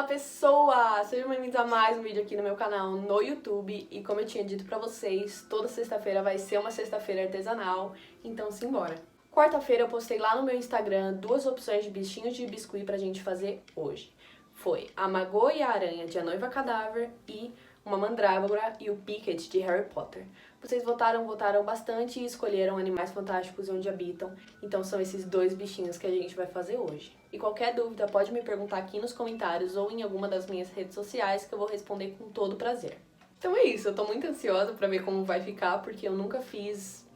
Olá pessoas, sejam bem-vindos a mais um vídeo aqui no meu canal no YouTube. E como eu tinha dito pra vocês, toda sexta-feira vai ser uma sexta-feira artesanal, então simbora. Quarta-feira eu postei lá no meu Instagram 2 opções de bichinhos de biscuit pra gente fazer hoje. Foi a Magô e a Aranha de A Noiva Cadáver e uma Mandrágora e o Pickett de Harry Potter. Vocês votaram bastante e escolheram animais fantásticos e onde habitam, então são esses 2 bichinhos que a gente vai fazer hoje. E qualquer dúvida pode me perguntar aqui nos comentários ou em alguma das minhas redes sociais que eu vou responder com todo prazer. Então é isso, eu tô muito ansiosa pra ver como vai ficar, porque eu nunca fiz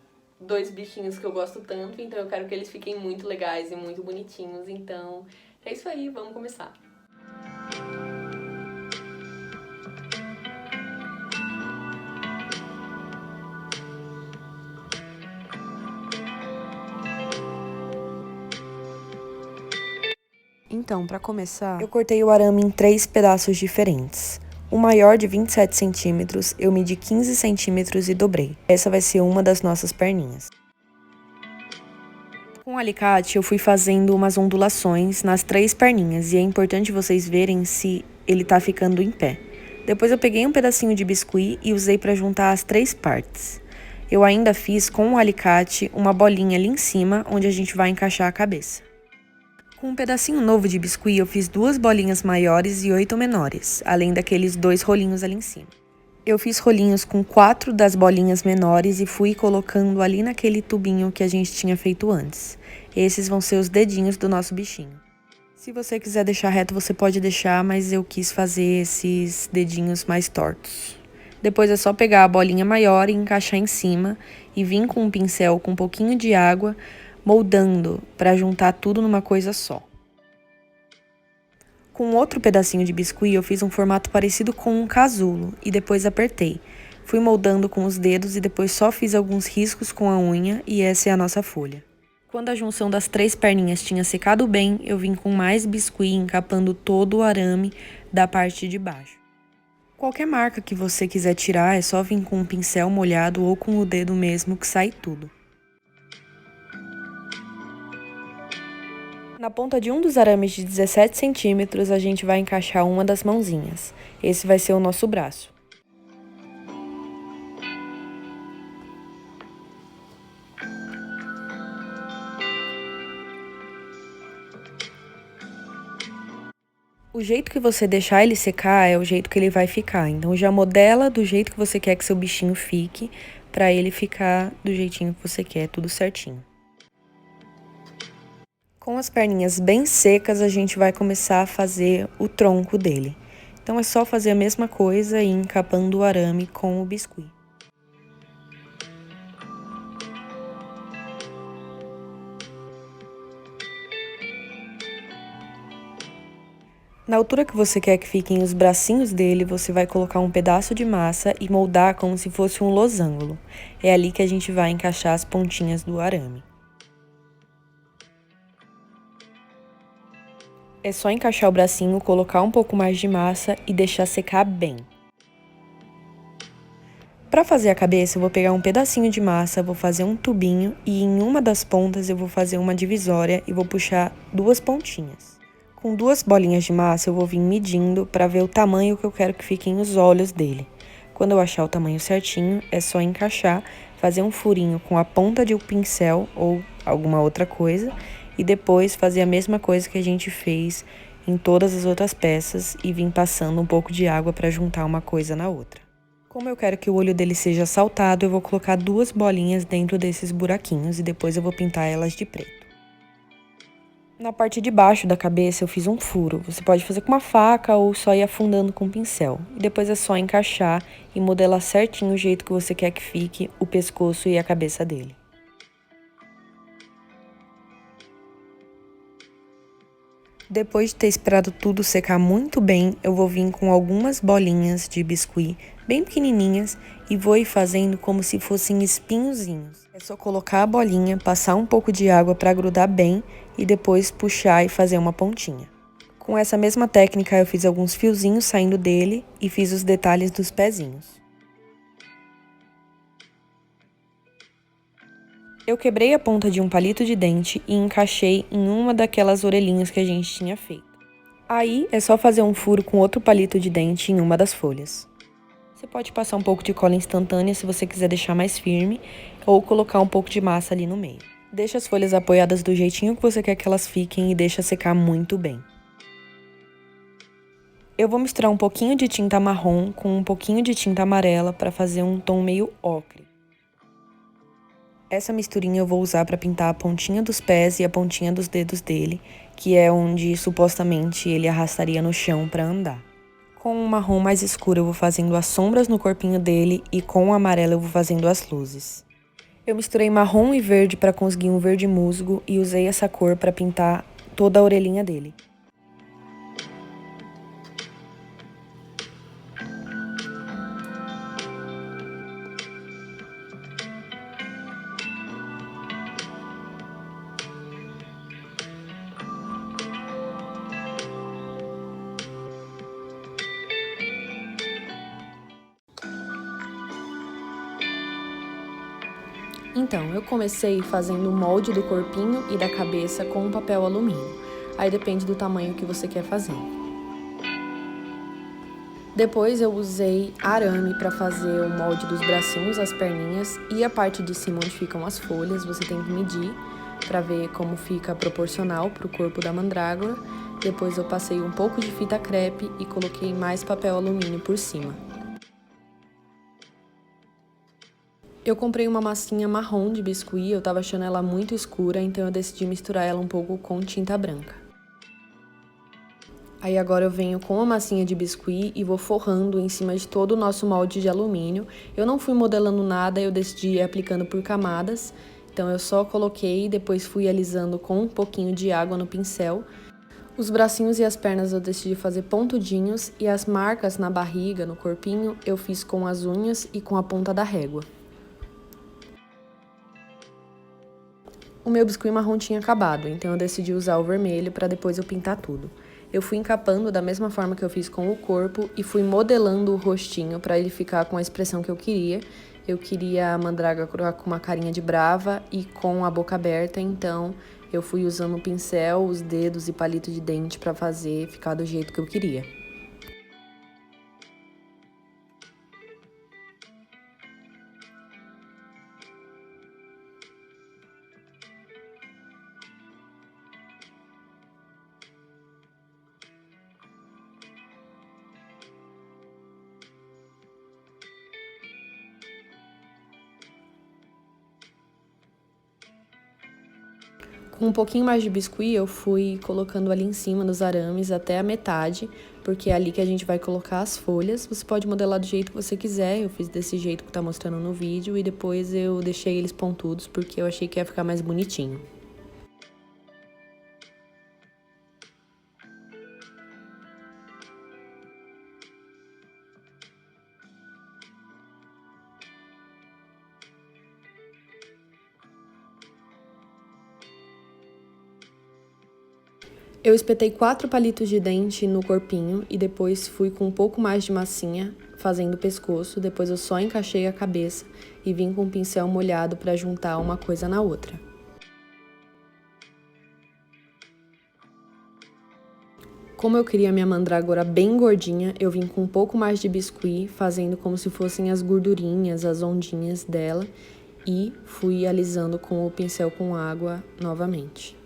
2 bichinhos que eu gosto tanto, então eu quero que eles fiquem muito legais e muito bonitinhos, então é isso aí, vamos começar. Então, para começar, eu cortei o arame em 3 pedaços diferentes. O maior de 27 centímetros, eu medi 15 centímetros e dobrei. Essa vai ser uma das nossas perninhas. Com o alicate, eu fui fazendo umas ondulações nas 3 perninhas e é importante vocês verem se ele tá ficando em pé. Depois eu peguei um pedacinho de biscuit e usei para juntar as 3 partes. Eu ainda fiz com o alicate uma bolinha ali em cima, onde a gente vai encaixar a cabeça. Com um pedacinho novo de biscuit, eu fiz 2 bolinhas maiores e 8 menores, além daqueles 2 rolinhos ali em cima. Eu fiz rolinhos com 4 das bolinhas menores e fui colocando ali naquele tubinho que a gente tinha feito antes. Esses vão ser os dedinhos do nosso bichinho. Se você quiser deixar reto, você pode deixar, mas eu quis fazer esses dedinhos mais tortos. Depois é só pegar a bolinha maior e encaixar em cima e vir com um pincel com um pouquinho de água, moldando para juntar tudo numa coisa só. Com outro pedacinho de biscuit, eu fiz um formato parecido com um casulo e depois apertei. Fui moldando com os dedos e depois só fiz alguns riscos com a unha e essa é a nossa folha. Quando a junção das 3 perninhas tinha secado bem, eu vim com mais biscuit encapando todo o arame da parte de baixo. Qualquer marca que você quiser tirar, é só vir com um pincel molhado ou com o dedo mesmo que sai tudo. Na ponta de um dos arames de 17 centímetros, a gente vai encaixar uma das mãozinhas. Esse vai ser o nosso braço. O jeito que você deixar ele secar é o jeito que ele vai ficar. Então já modela do jeito que você quer que seu bichinho fique, para ele ficar do jeitinho que você quer, tudo certinho. Com as perninhas bem secas, a gente vai começar a fazer o tronco dele. Então é só fazer a mesma coisa e ir encapando o arame com o biscuit. Na altura que você quer que fiquem os bracinhos dele, você vai colocar um pedaço de massa e moldar como se fosse um losango. É ali que a gente vai encaixar as pontinhas do arame. É só encaixar o bracinho, colocar um pouco mais de massa e deixar secar bem. Para fazer a cabeça, eu vou pegar um pedacinho de massa, vou fazer um tubinho e em uma das pontas eu vou fazer uma divisória e vou puxar 2 pontinhas. Com 2 bolinhas de massa eu vou vir medindo para ver o tamanho que eu quero que fiquem os olhos dele. Quando eu achar o tamanho certinho, é só encaixar, fazer um furinho com a ponta de um pincel ou alguma outra coisa e depois fazer a mesma coisa que a gente fez em todas as outras peças e vir passando um pouco de água para juntar uma coisa na outra. Como eu quero que o olho dele seja saltado, eu vou colocar 2 bolinhas dentro desses buraquinhos e depois eu vou pintar elas de preto. Na parte de baixo da cabeça eu fiz um furo. Você pode fazer com uma faca ou só ir afundando com um pincel. E depois é só encaixar e modelar certinho o jeito que você quer que fique o pescoço e a cabeça dele. Depois de ter esperado tudo secar muito bem, eu vou vir com algumas bolinhas de biscuit bem pequenininhas e vou ir fazendo como se fossem espinhozinhos. É só colocar a bolinha, passar um pouco de água para grudar bem e depois puxar e fazer uma pontinha. Com essa mesma técnica eu fiz alguns fiozinhos saindo dele e fiz os detalhes dos pezinhos. Eu quebrei a ponta de um palito de dente e encaixei em uma daquelas orelhinhas que a gente tinha feito. Aí é só fazer um furo com outro palito de dente em uma das folhas. Você pode passar um pouco de cola instantânea se você quiser deixar mais firme, ou colocar um pouco de massa ali no meio. Deixa as folhas apoiadas do jeitinho que você quer que elas fiquem e deixa secar muito bem. Eu vou misturar um pouquinho de tinta marrom com um pouquinho de tinta amarela para fazer um tom meio ocre. Essa misturinha eu vou usar para pintar a pontinha dos pés e a pontinha dos dedos dele, que é onde supostamente ele arrastaria no chão para andar. Com um marrom mais escuro eu vou fazendo as sombras no corpinho dele e com o amarelo eu vou fazendo as luzes. Eu misturei marrom e verde para conseguir um verde musgo e usei essa cor para pintar toda a orelhinha dele. Então, eu comecei fazendo o molde do corpinho e da cabeça com um papel alumínio. Aí depende do tamanho que você quer fazer. Depois eu usei arame para fazer o molde dos bracinhos, as perninhas e a parte de cima onde ficam as folhas. Você tem que medir para ver como fica proporcional para o corpo da mandrágora. Depois eu passei um pouco de fita crepe e coloquei mais papel alumínio por cima. Eu comprei uma massinha marrom de biscuit, eu tava achando ela muito escura, então eu decidi misturar ela um pouco com tinta branca. Aí agora eu venho com a massinha de biscuit e vou forrando em cima de todo o nosso molde de alumínio. Eu não fui modelando nada, eu decidi ir aplicando por camadas, então eu só coloquei e depois fui alisando com um pouquinho de água no pincel. Os bracinhos e as pernas eu decidi fazer pontudinhos e as marcas na barriga, no corpinho, eu fiz com as unhas e com a ponta da régua. O meu biscuit marrom tinha acabado, então eu decidi usar o vermelho para depois eu pintar tudo. Eu fui encapando da mesma forma que eu fiz com o corpo e fui modelando o rostinho para ele ficar com a expressão que eu queria. Eu queria a mandrágora com uma carinha de brava e com a boca aberta, então eu fui usando o pincel, os dedos e palito de dente para fazer ficar do jeito que eu queria. Com um pouquinho mais de biscuit, eu fui colocando ali em cima dos arames até a metade, porque é ali que a gente vai colocar as folhas. Você pode modelar do jeito que você quiser, eu fiz desse jeito que tá mostrando no vídeo, e depois eu deixei eles pontudos, porque eu achei que ia ficar mais bonitinho. Eu espetei 4 palitos de dente no corpinho e depois fui com um pouco mais de massinha fazendo o pescoço, depois eu só encaixei a cabeça e vim com o pincel molhado para juntar uma coisa na outra. Como eu queria minha mandrágora bem gordinha, eu vim com um pouco mais de biscuit, fazendo como se fossem as gordurinhas, as ondinhas dela, e fui alisando com o pincel com água novamente.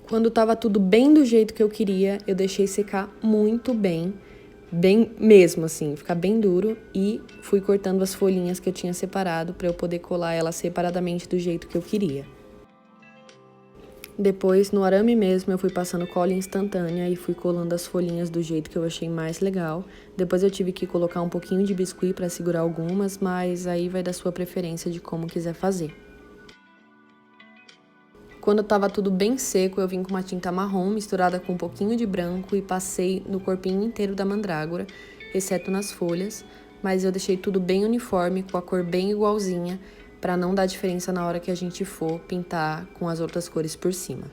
Quando tava tudo bem do jeito que eu queria, eu deixei secar muito bem bem mesmo assim, ficar bem duro, e fui cortando as folhinhas que eu tinha separado para eu poder colar elas separadamente do jeito que eu queria. Depois, no arame mesmo, eu fui passando cola instantânea e fui colando as folhinhas do jeito que eu achei mais legal. Depois eu tive que colocar um pouquinho de biscuit para segurar algumas, mas aí vai da sua preferência de como quiser fazer. Quando tava tudo bem seco, eu vim com uma tinta marrom misturada com um pouquinho de branco e passei no corpinho inteiro da mandrágora, exceto nas folhas, mas eu deixei tudo bem uniforme, com a cor bem igualzinha, para não dar diferença na hora que a gente for pintar com as outras cores por cima.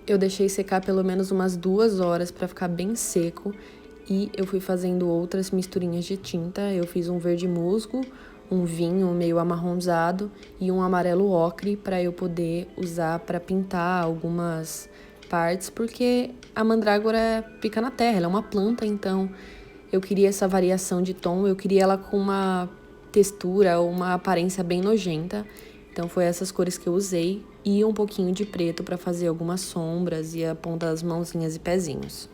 Eu deixei secar pelo menos umas 2 horas para ficar bem seco e eu fui fazendo outras misturinhas de tinta. Eu fiz um verde musgo, um vinho meio amarronzado e um amarelo ocre para eu poder usar para pintar algumas partes, porque a mandrágora fica na terra, ela é uma planta, então eu queria essa variação de tom, eu queria ela com uma textura, uma aparência bem nojenta. Então foi essas cores que eu usei e um pouquinho de preto para fazer algumas sombras e a ponta das mãozinhas e pezinhos.